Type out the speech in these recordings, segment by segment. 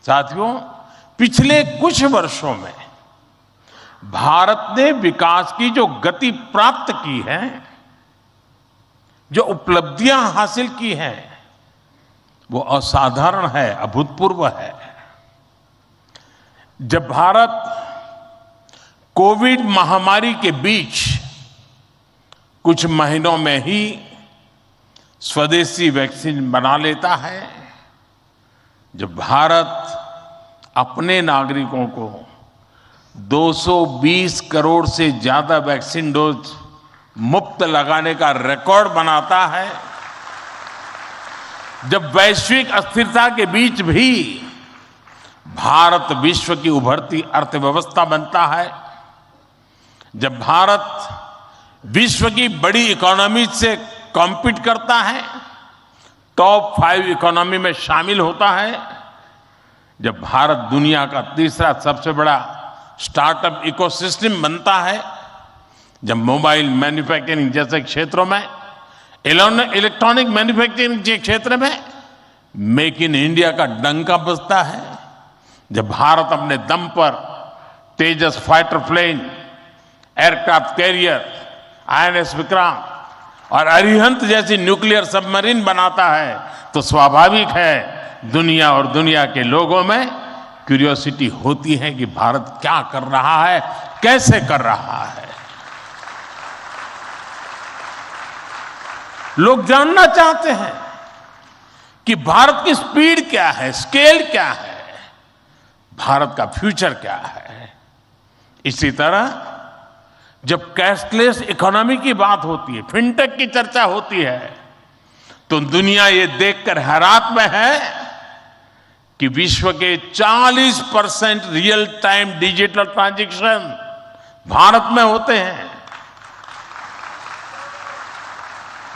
साथियों, पिछले कुछ वर्षों में भारत ने विकास की जो गति प्राप्त की है, जो उपलब्धियां हासिल की हैं, वो असाधारण है, अभूतपूर्व है। जब भारत कोविड महामारी के बीच कुछ महीनों में ही स्वदेशी वैक्सीन बना लेता है, जब भारत अपने नागरिकों को 220 करोड़ से ज्यादा वैक्सीन डोज मुफ्त लगाने का रिकॉर्ड बनाता है, जब वैश्विक अस्थिरता के बीच भी भारत विश्व की उभरती अर्थव्यवस्था बनता है, जब भारत विश्व की बड़ी इकोनॉमी से कॉम्पीट करता है, टॉप 5 इकोनॉमी में शामिल होता है, जब भारत दुनिया का तीसरा सबसे बड़ा स्टार्टअप इकोसिस्टम बनता है, जब मोबाइल मैन्युफैक्चरिंग जैसे क्षेत्रों में, इलेक्ट्रॉनिक मैन्युफैक्चरिंग के क्षेत्र में मेक इन इंडिया का डंका बजता है, जब भारत अपने दम पर Tejas fighter plane, aircraft carrier, INS Vikrant और अरिहंत जैसी न्यूक्लियर सबमरीन बनाता है, तो स्वाभाविक है दुनिया और दुनिया के लोगों में क्यूरियोसिटी होती है कि भारत क्या कर रहा है, कैसे कर रहा है। लोग जानना चाहते हैं कि भारत की स्पीड क्या है, स्केल क्या है, भारत का फ्यूचर क्या है। इसी तरह जब कैशलेस इकोनॉमी की बात होती है, फिनटेक की चर्चा होती है, तो दुनिया ये देखकर हैरात में है कि विश्व के 40% real time digital transaction Bharat में होते हैं।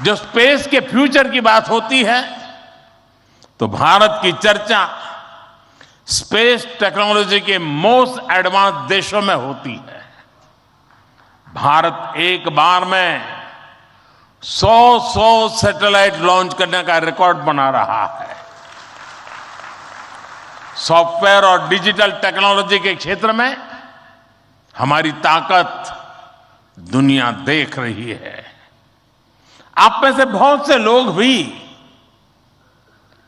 जो स्पेस के फ्यूचर की बात होती है, तो भारत की चर्चा स्पेस टेक्नोलॉजी के मोस्ट एडवांस देशों में होती है। भारत एक बार में 100 सैटेलाइट लॉन्च करने का रिकॉर्ड बना रहा है। सॉफ्टवेयर और डिजिटल टेक्नोलॉजी के क्षेत्र में हमारी ताकत दुनिया देख रही है। आप में से बहुत से लोग भी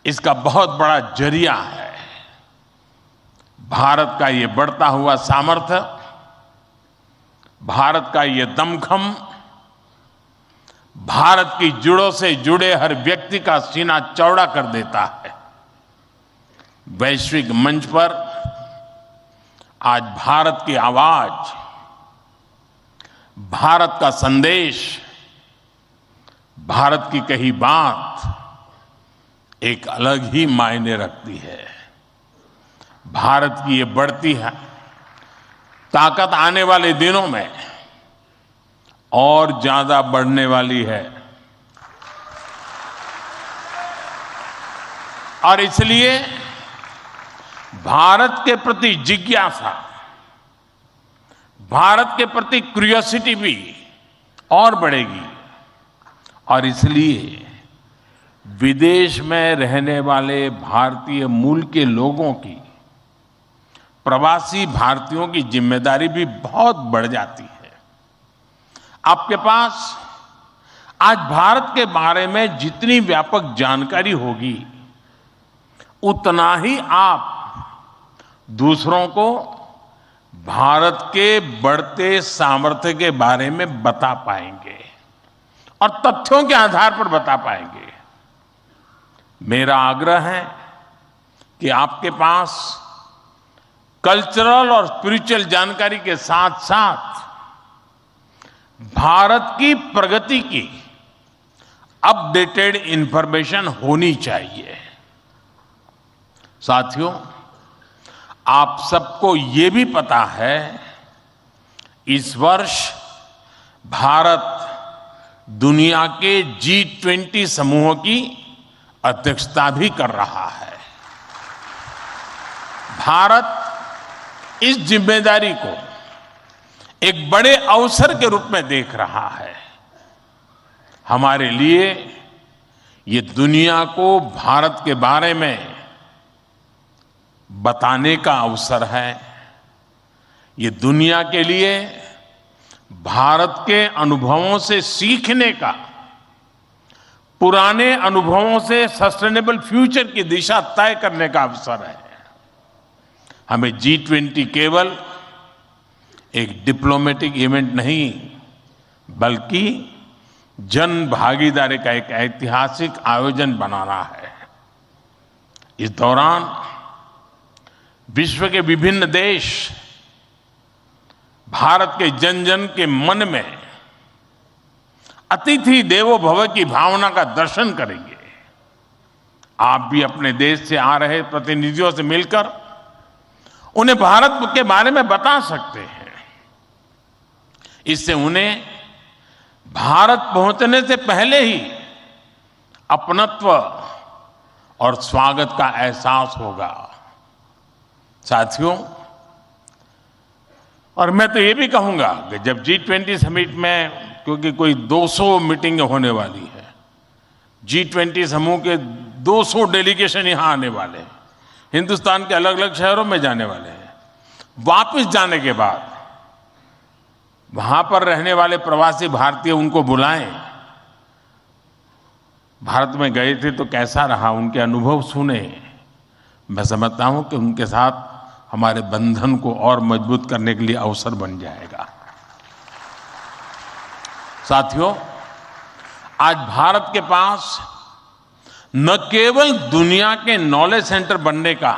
इसका बहुत बड़ा जरिया है। भारत का ये बढ़ता हुआ सामर्थ्य, भारत का ये दमखम, भारत की जड़ों से जुड़े हर व्यक्ति का सीना चौड़ा कर देता है। वैश्विक मंच पर आज भारत की आवाज, भारत का संदेश, भारत की कही बात एक अलग ही मायने रखती है। भारत की ये बढ़ती है ताकत आने वाले दिनों में और ज्यादा बढ़ने वाली है, और इसलिए भारत के प्रति जिज्ञासा, भारत के प्रति क्यूरियोसिटी भी और बढ़ेगी। और इसलिए विदेश में रहने वाले भारतीय मूल के लोगों की, प्रवासी भारतीयों की जिम्मेदारी भी बहुत बढ़ जाती है। आपके पास आज भारत के बारे में जितनी व्यापक जानकारी होगी, उतना ही आप दूसरों को भारत के बढ़ते सामर्थ्य के बारे में बता पाएंगे और तथ्यों के आधार पर बता पाएंगे। मेरा आग्रह है कि आपके पास कल्चरल और स्पिरिचुअल जानकारी के साथ साथ भारत की प्रगति की अपडेटेड इंफॉर्मेशन होनी चाहिए। साथियों, आप सबको ये भी पता है, इस वर्ष भारत दुनिया के G20 समूहों की अध्यक्षता भी कर रहा है। भारत इस जिम्मेदारी को एक बड़े अवसर के रूप में देख रहा है। हमारे लिए ये दुनिया को भारत के बारे में बताने का अवसर है। ये दुनिया के लिए भारत के अनुभवों से सीखने का, पुराने अनुभवों से सस्टेनेबल फ्यूचर की दिशा तय करने का अवसर है। हमें G20 केवल एक डिप्लोमेटिक इवेंट नहीं, बल्कि जन भागीदारी का एक ऐतिहासिक आयोजन बनाना है। इस दौरान विश्व के विभिन्न देश भारत के जन जन के मन में अतिथि देवो भव की भावना का दर्शन करेंगे। आप भी अपने देश से आ रहे प्रतिनिधियों से मिलकर उन्हें भारत के बारे में बता सकते हैं। इससे उन्हें भारत पहुंचने से पहले ही अपनत्व और स्वागत का एहसास होगा। साथियों, और मैं तो ये भी कहूंगा कि जब G20 समिट में, क्योंकि कोई 200 मीटिंग होने वाली है, G20 समूह के 200 डेलीगेशन यहां आने वाले हैं, हिंदुस्तान के अलग अलग शहरों में जाने वाले हैं। वापस जाने के बाद वहां पर रहने वाले प्रवासी भारतीय उनको बुलाएं, भारत में गए थे तो कैसा रहा, उनके अनुभव सुने। मैं समझता हूं कि उनके साथ हमारे बंधन को और मजबूत करने के लिए अवसर बन जाएगा। साथियों, आज भारत के पास न केवल दुनिया के नॉलेज सेंटर बनने का,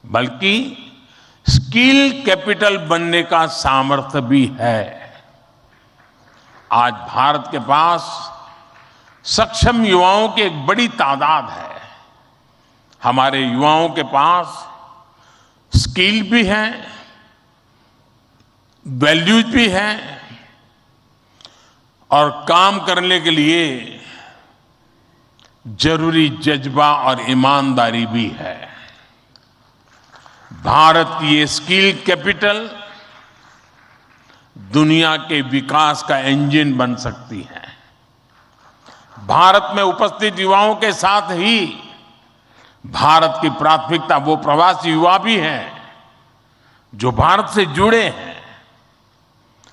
बल्कि स्किल कैपिटल बनने का सामर्थ्य भी है। आज भारत के पास सक्षम युवाओं की एक बड़ी तादाद है। हमारे युवाओं के पास स्किल भी है, वैल्यूज भी है, और काम करने के लिए जरूरी जज्बा और ईमानदारी भी है। भारत की ये स्किल कैपिटल दुनिया के विकास का इंजन बन सकती है। भारत में उपस्थित युवाओं के साथ ही भारत की प्राथमिकता वो प्रवासी युवा भी हैं जो भारत से जुड़े हैं।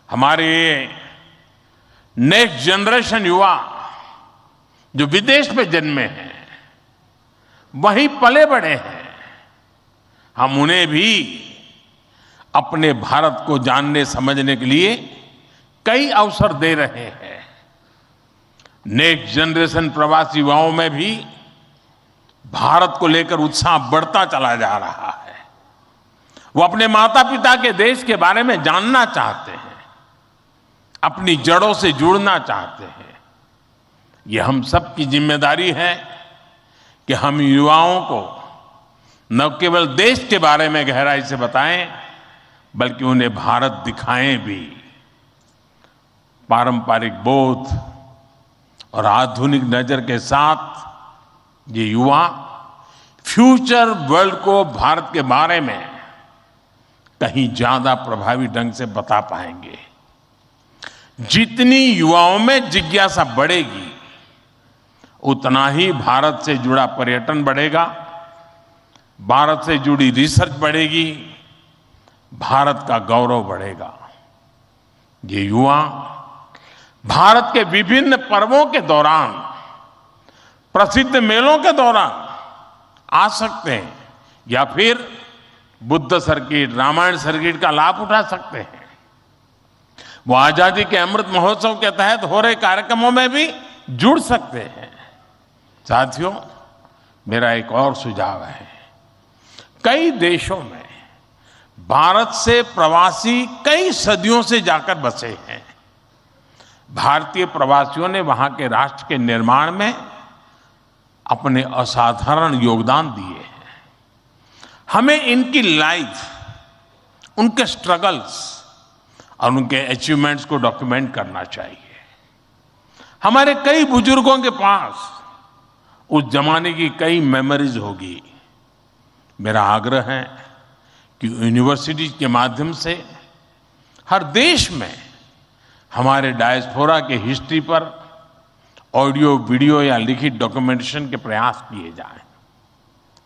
हमारे नेक्स्ट जनरेशन युवा जो विदेश में जन्मे हैं, वहीं पले बड़े हैं, हम उन्हें भी अपने भारत को जानने समझने के लिए कई अवसर दे रहे हैं। नेक्स्ट जनरेशन प्रवासी युवाओं में भी भारत को लेकर उत्साह बढ़ता चला जा रहा है। वो अपने माता पिता के देश के बारे में जानना चाहते हैं, अपनी जड़ों से जुड़ना चाहते हैं। ये हम सब की जिम्मेदारी है कि हम युवाओं को न केवल देश के बारे में गहराई से बताएं, बल्कि उन्हें भारत दिखाएं भी। पारंपरिक बोध और आधुनिक नजर के साथ ये युवा फ्यूचर वर्ल्ड को भारत के बारे में कहीं ज्यादा प्रभावी ढंग से बता पाएंगे। जितनी युवाओं में जिज्ञासा बढ़ेगी, उतना ही भारत से जुड़ा पर्यटन बढ़ेगा, भारत से जुड़ी रिसर्च बढ़ेगी, भारत का गौरव बढ़ेगा। ये युवा भारत के विभिन्न पर्वों के दौरान, प्रसिद्ध मेलों के दौरान आ सकते हैं, या फिर बुद्ध सर्किट, रामायण सर्किट का लाभ उठा सकते हैं। वो आजादी के अमृत महोत्सव के तहत हो रहे कार्यक्रमों में भी जुड़ सकते हैं। साथियों, मेरा एक और सुझाव है। कई देशों में भारत से प्रवासी कई सदियों से जाकर बसे हैं। भारतीय प्रवासियों ने वहां के राष्ट्र के निर्माण में अपने असाधारण योगदान दिए हैं। हमें इनकी लाइफ, उनके स्ट्रगल्स और उनके अचीवमेंट्स को डॉक्यूमेंट करना चाहिए। हमारे कई बुजुर्गों के पास उस जमाने की कई मेमोरीज होगी। मेरा आग्रह है कि यूनिवर्सिटी के माध्यम से हर देश में हमारे डायस्पोरा के हिस्ट्री पर ऑडियो, वीडियो या लिखित डॉक्यूमेंटेशन के प्रयास किए जाएं।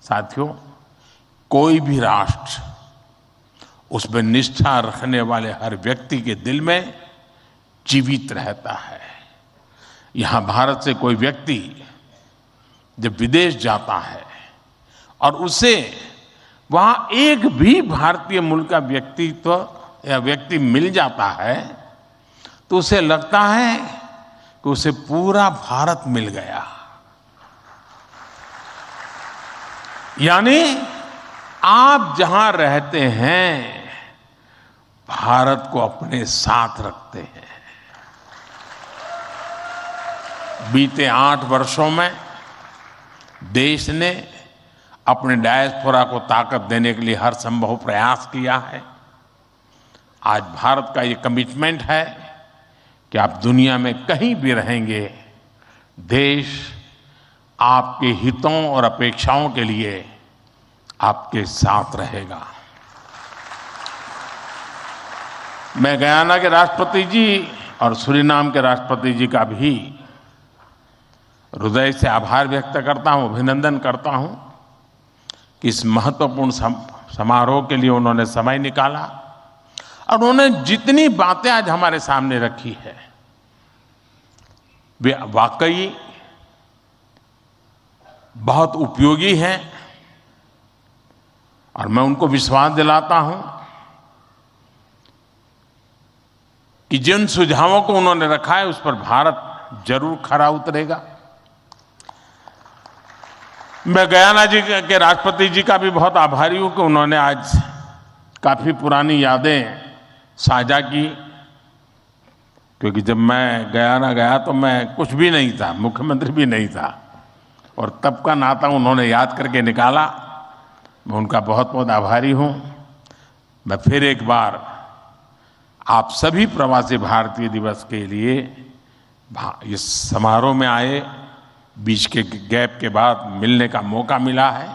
साथियों, कोई भी राष्ट्र उसमें निष्ठा रखने वाले हर व्यक्ति के दिल में जीवित रहता है। यहाँ भारत से कोई व्यक्ति जब विदेश जाता है और उसे वहाँ एक भी भारतीय मूल का व्यक्तित्व या व्यक्ति मिल जाता है तो उसे लगता है कि उसे पूरा भारत मिल गया। यानी आप जहां रहते हैं भारत को अपने साथ रखते हैं। बीते 8 वर्षों में देश ने अपने डायस्पोरा को ताकत देने के लिए हर संभव प्रयास किया है। आज भारत का ये कमिटमेंट है कि आप दुनिया में कहीं भी रहेंगे, देश आपके हितों और अपेक्षाओं के लिए आपके साथ रहेगा। मैं गयाना के राष्ट्रपति जी और सूरीनाम के राष्ट्रपति जी का भी हृदय से आभार व्यक्त करता हूं, अभिनंदन करता हूं कि इस महत्वपूर्ण समारोह के लिए उन्होंने समय निकाला और उन्होंने जितनी बातें आज हमारे सामने रखी है वे वाकई बहुत उपयोगी हैं और मैं उनको विश्वास दिलाता हूं कि जिन सुझावों को उन्होंने रखा है उस पर भारत जरूर खरा उतरेगा। मैं गयाना जी के राष्ट्रपति जी का भी बहुत आभारी हूं कि उन्होंने आज काफी पुरानी यादें साझा की, क्योंकि जब मैं गयाना गया तो मैं कुछ भी नहीं था, मुख्यमंत्री भी नहीं था, और तब का नाता उन्होंने याद करके निकाला। मैं उनका बहुत बहुत आभारी हूं। मैं फिर एक बार आप सभी प्रवासी भारतीय दिवस के लिए इस समारोह में आए, बीच के गैप के बाद मिलने का मौका मिला है।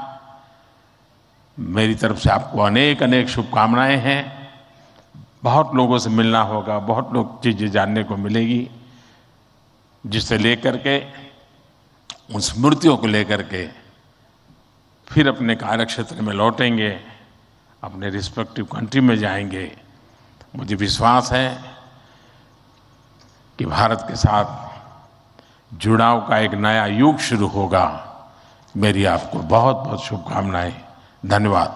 मेरी तरफ से आपको अनेक अनेक शुभकामनाएं हैं। बहुत लोगों से मिलना होगा, बहुत लोग चीज़ें जानने को मिलेगी, जिसे लेकर के उन स्मृतियों को लेकर के फिर अपने कार्यक्षेत्र में लौटेंगे, अपने रिस्पेक्टिव कंट्री में जाएंगे। मुझे विश्वास है कि भारत के साथ जुड़ाव का एक नया युग शुरू होगा। मेरी आपको बहुत बहुत शुभकामनाएं। धन्यवाद।